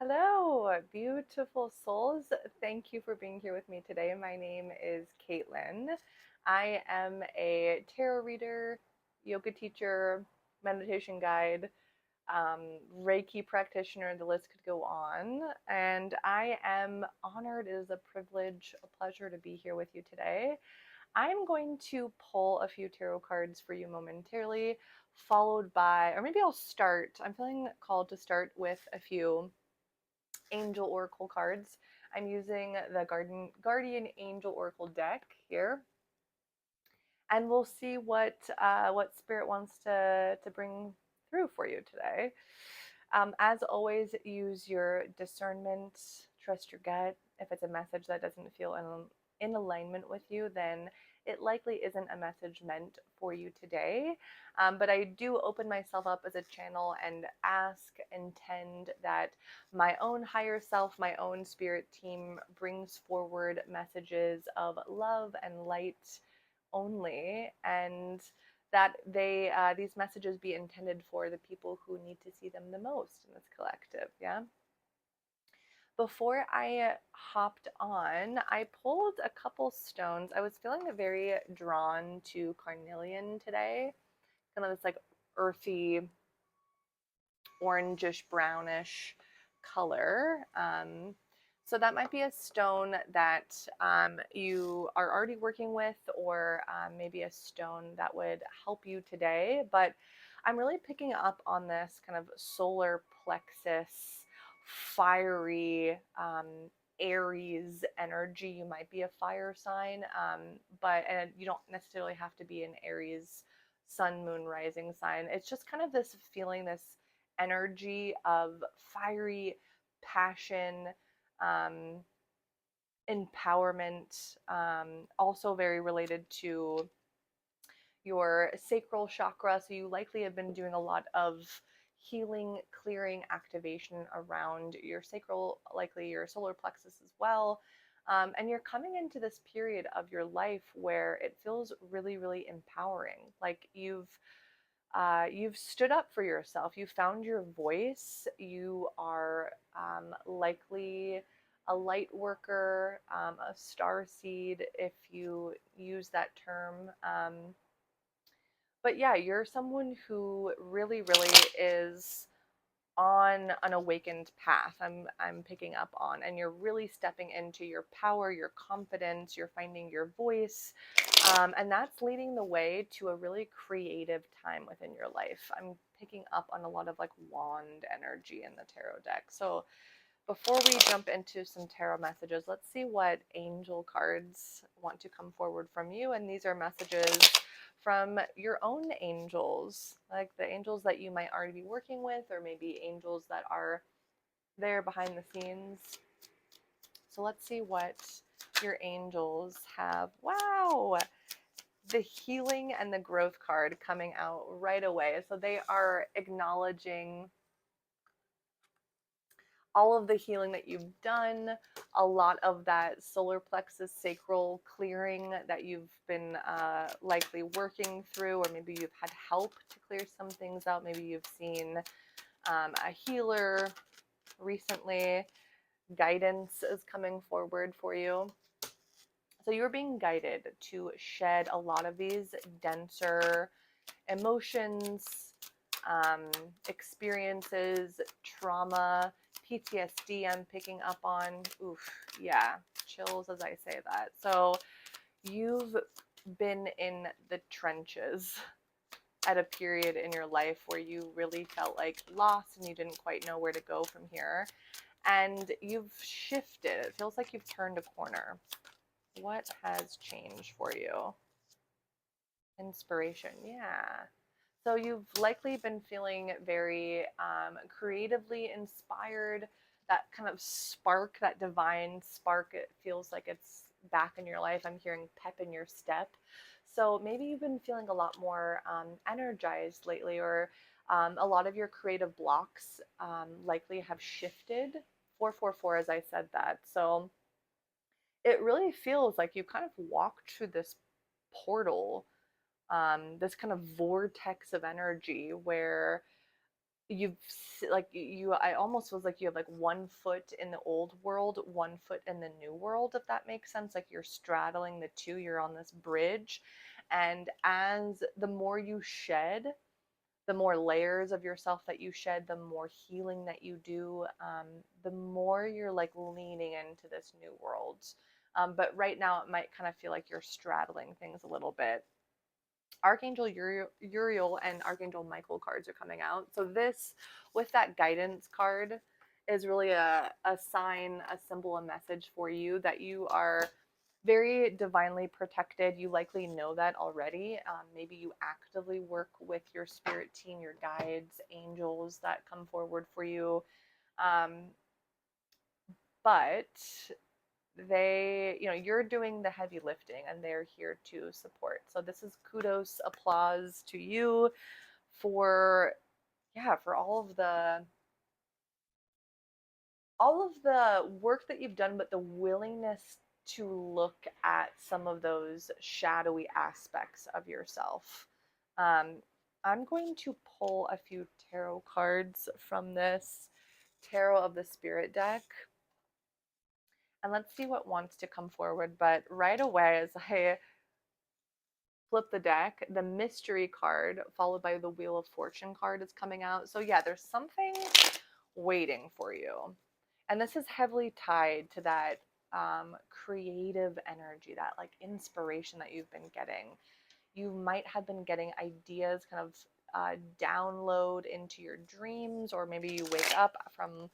Hello, beautiful souls. Thank you for being here with me today. My name is Caitlin. I am a tarot reader, yoga teacher, meditation guide, Reiki practitioner. The list could go on. And I am honored. It is a privilege, a pleasure to be here with you today. I'm going to pull a few tarot cards for you momentarily, followed by, or maybe I'll start. I'm feeling called to start with a few angel oracle cards. I'm using the Guardian Angel Oracle deck here, and we'll see what Spirit wants to bring through for you today. As always, use your discernment, trust your gut. If it's a message that doesn't feel in alignment with you, then it likely isn't a message meant for you today. But I do open myself up as a channel and ask, intend that my own higher self, my own spirit team brings forward messages of love and light only, and that these messages be intended for the people who need to see them the most in this collective. Yeah. Before I hopped on, I pulled a couple stones. I was feeling very drawn to carnelian today, kind of this like earthy, orangish, brownish color. So that might be a stone that you are already working with, or maybe a stone that would help you today. But I'm really picking up on this kind of solar plexus, fiery, Aries energy. You might be a fire sign, and you don't necessarily have to be an Aries sun, moon, rising sign. It's just kind of this feeling, this energy of fiery passion, um, empowerment, also very related to your sacral chakra. So you likely have been doing a lot of healing, clearing, activation around your sacral, likely your solar plexus as well. And you're coming into this period of your life where it feels really, really empowering. Like you've stood up for yourself. You found your voice. You are likely a light worker, a star seed, if you use that term. But yeah, you're someone who really, really is on an awakened path. I'm picking up on, and you're really stepping into your power, your confidence. You're finding your voice, and that's leading the way to a really creative time within your life. I'm picking up on a lot of like wand energy in the tarot deck. So before we jump into some tarot messages, let's see what angel cards want to come forward from you. And these are messages from your own angels, like the angels that you might already be working with, or maybe angels that are there behind the scenes. So let's see what your angels have. Wow! The healing and the growth card coming out right away. So they are acknowledging all of the healing that you've done, a lot of that solar plexus sacral clearing that you've been likely working through, or maybe you've had help to clear some things out. Maybe you've seen a healer recently. Guidance is coming forward for you. So you're being guided to shed a lot of these denser emotions, um, experiences, trauma, PTSD. I'm picking up on. Oof, yeah, chills as I say that. So you've been in the trenches at a period in your life where you really felt like lost and you didn't quite know where to go from here. And you've shifted. It feels like you've turned a corner. What has changed for you? Inspiration, yeah. So you've likely been feeling very creatively inspired. That kind of spark, that divine spark, it feels like it's back in your life. I'm hearing pep in your step. So maybe you've been feeling a lot more energized lately, or a lot of your creative blocks likely have shifted. 444, as I said that. So it really feels like you've kind of walked through this portal, this kind of vortex of energy where you've like you I almost was like you have like one foot in the old world, one foot in the new world, if that makes sense. Like you're straddling the two, you're on this bridge. And as the more you shed, the more layers of yourself that you shed, the more healing that you do, the more you're like leaning into this new world. But right now, it might kind of feel like you're straddling things a little bit. Archangel Uriel and Archangel Michael cards are coming out. So this, with that guidance card, is really a sign, a symbol, a message for you that you are very divinely protected. You likely know that already. Maybe you actively work with your spirit team, your guides, angels that come forward for you. Um, but you're doing the heavy lifting and they're here to support. So this is kudos, applause to you for, yeah, for all of the work that you've done, but the willingness to look at some of those shadowy aspects of yourself. Um, I'm going to pull a few tarot cards from this Tarot of the Spirit deck, and let's see what wants to come forward. But right away, as I flip the deck, the mystery card followed by the Wheel of Fortune card is coming out. So yeah, there's something waiting for you. And this is heavily tied to that creative energy, that like inspiration that you've been getting. You might have been getting ideas kind of download into your dreams, or maybe you wake up from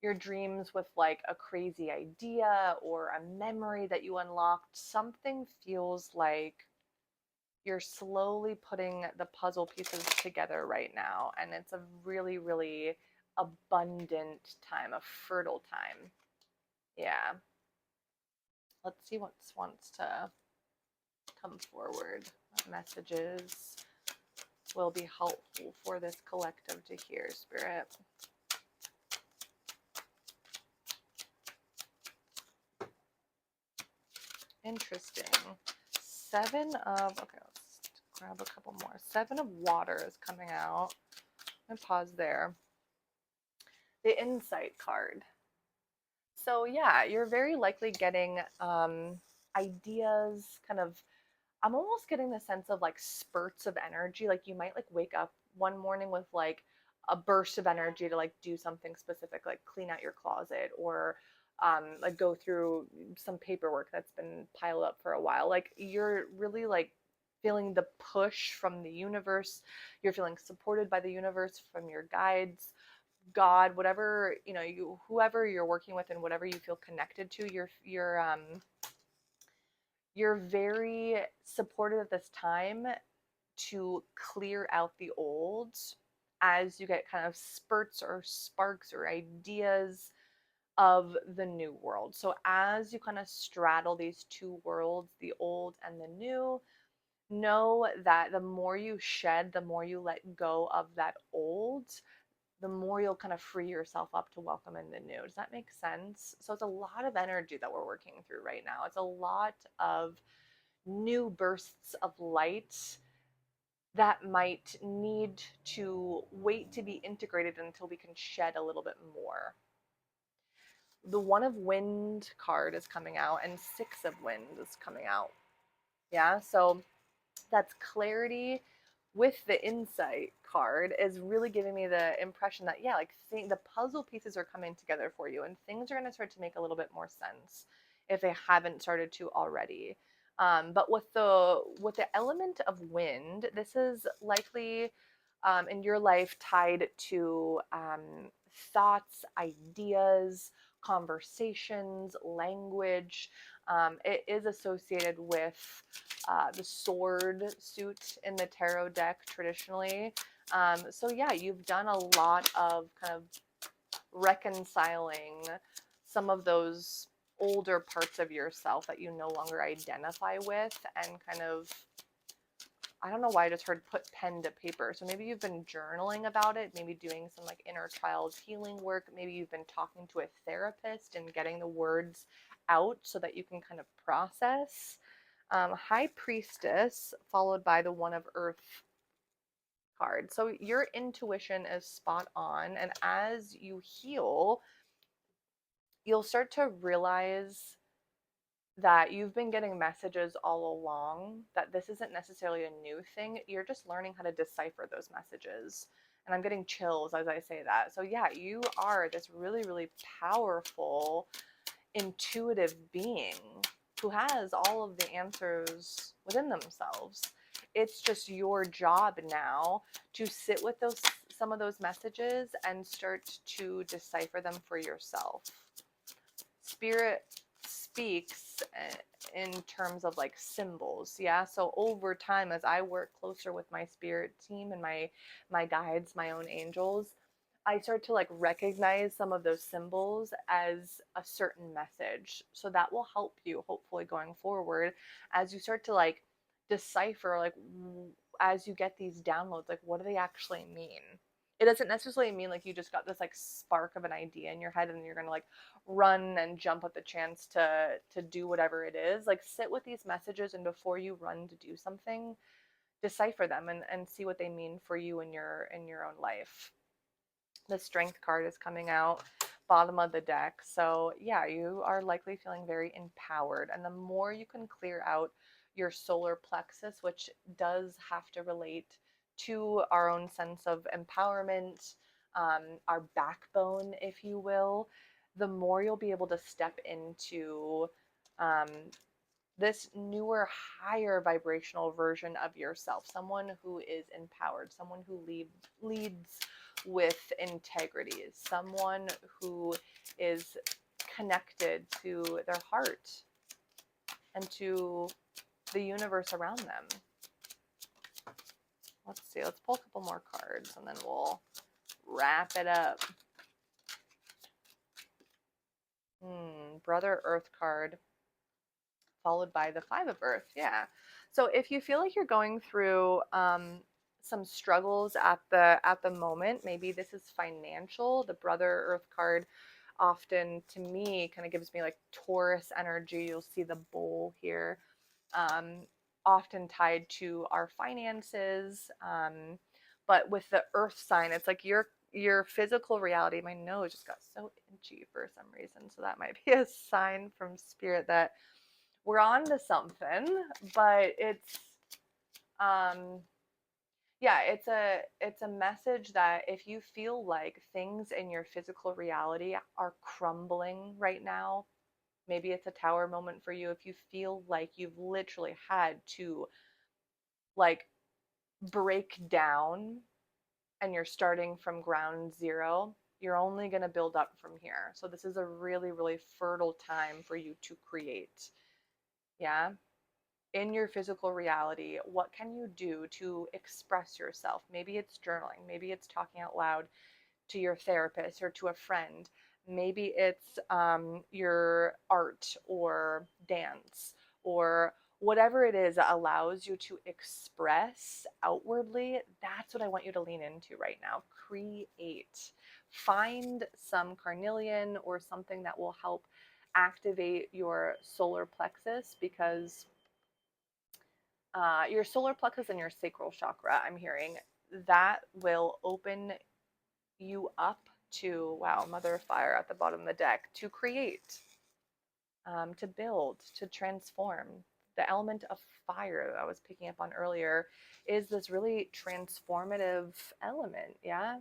your dreams with like a crazy idea or a memory that you unlocked. Something feels like you're slowly putting the puzzle pieces together right now, and it's a really, really abundant time, a fertile time. Yeah. Let's see what wants to come forward. What messages will be helpful for this collective to hear, Spirit? Interesting. Okay, let's grab a couple more. Seven of Water is coming out. I'm gonna pause there. The Insight card. So yeah, you're very likely getting ideas, kind of. I'm almost getting the sense of like spurts of energy. Like you might like wake up one morning with like a burst of energy to like do something specific, like clean out your closet, or like go through some paperwork that's been piled up for a while. Like you're really like feeling the push from the universe. You're feeling supported by the universe, from your guides, God, whatever, whoever you're working with and whatever you feel connected to. You're very supportive at this time to clear out the old as you get kind of spurts or sparks or ideas of the new world. So as you kind of straddle these two worlds, the old and the new, know that the more you shed, the more you let go of that old, the more you'll kind of free yourself up to welcome in the new. Does that make sense? So it's a lot of energy that we're working through right now. It's a lot of new bursts of light that might need to wait to be integrated until we can shed a little bit more. The One of Wind card is coming out, and Six of Wind is coming out. Yeah, so that's clarity. With the Insight card is really giving me the impression that, yeah, like the puzzle pieces are coming together for you, and things are going to start to make a little bit more sense if they haven't started to already. But with the element of wind, this is likely in your life tied to thoughts, ideas, conversations, language. It is associated with the sword suit in the tarot deck traditionally. So yeah, you've done a lot of kind of reconciling some of those older parts of yourself that you no longer identify with, and kind of, I don't know why I just heard put pen to paper. So maybe you've been journaling about it, maybe doing some like inner child healing work. Maybe you've been talking to a therapist and getting the words out so that you can kind of process. High Priestess followed by the One of Earth card. So your intuition is spot on. And as you heal, you'll start to realize that you've been getting messages all along, that this isn't necessarily a new thing. You're just learning how to decipher those messages. And I'm getting chills as I say that. So, yeah, you are this really, really powerful, intuitive being who has all of the answers within themselves. It's just your job now to sit with those some of those messages and start to decipher them for yourself. Spirit speaks in terms of like symbols, yeah. So over time, as I work closer with my spirit team and my guides, my own angels, I start to like recognize some of those symbols as a certain message. So that will help you hopefully going forward as you start to like decipher, like as you get these downloads, like what do they actually mean? It doesn't necessarily mean like you just got this like spark of an idea in your head and you're gonna like run and jump at the chance to do whatever it is. Like sit with these messages, and before you run to do something, decipher them and see what they mean for you in your own life. The strength card is coming out bottom of the deck. So yeah, you are likely feeling very empowered, and the more you can clear out your solar plexus, which does have to relate to our own sense of empowerment, our backbone, if you will, the more you'll be able to step into um, this newer, higher vibrational version of yourself, someone who is empowered, someone who leads with integrity, someone who is connected to their heart and to the universe around them. Let's see, let's pull a couple more cards and then we'll wrap it up. Brother Earth card, followed by the Five of Earth. Yeah. So if you feel like you're going through some struggles at the moment, maybe this is financial. The Brother Earth card often, to me, kind of gives me like Taurus energy. You'll see the bowl here, often tied to our finances. But with the Earth sign, it's like your physical reality. My nose just got so itchy for some reason, so that might be a sign from spirit that we're on to something. But it's um yeah, it's a message that if you feel like things in your physical reality are crumbling right now, maybe it's a tower moment for you. If you feel like you've literally had to like break down and you're starting from ground zero, you're only going to build up from here. So this is a really, really fertile time for you to create. Yeah. In your physical reality, what can you do to express yourself? Maybe it's journaling, maybe it's talking out loud to your therapist or to a friend. Maybe it's your art or dance or whatever it is that allows you to express outwardly. That's what I want you to lean into right now. Create. Find some carnelian or something that will help activate your solar plexus, because your solar plexus and your sacral chakra, I'm hearing, that will open you up to, wow, Mother of Fire at the bottom of the deck, to create, to build, to transform. The element of fire that I was picking up on earlier is this really transformative element, yeah?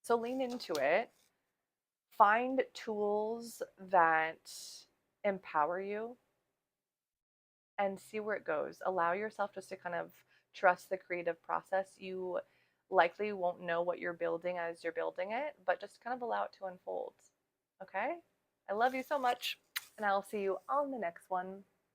So lean into it. Find tools that empower you and see where it goes. Allow yourself just to kind of trust the creative process. You likely won't know what you're building as you're building it, but just kind of allow it to unfold. Okay? I love you so much, and I'll see you on the next one.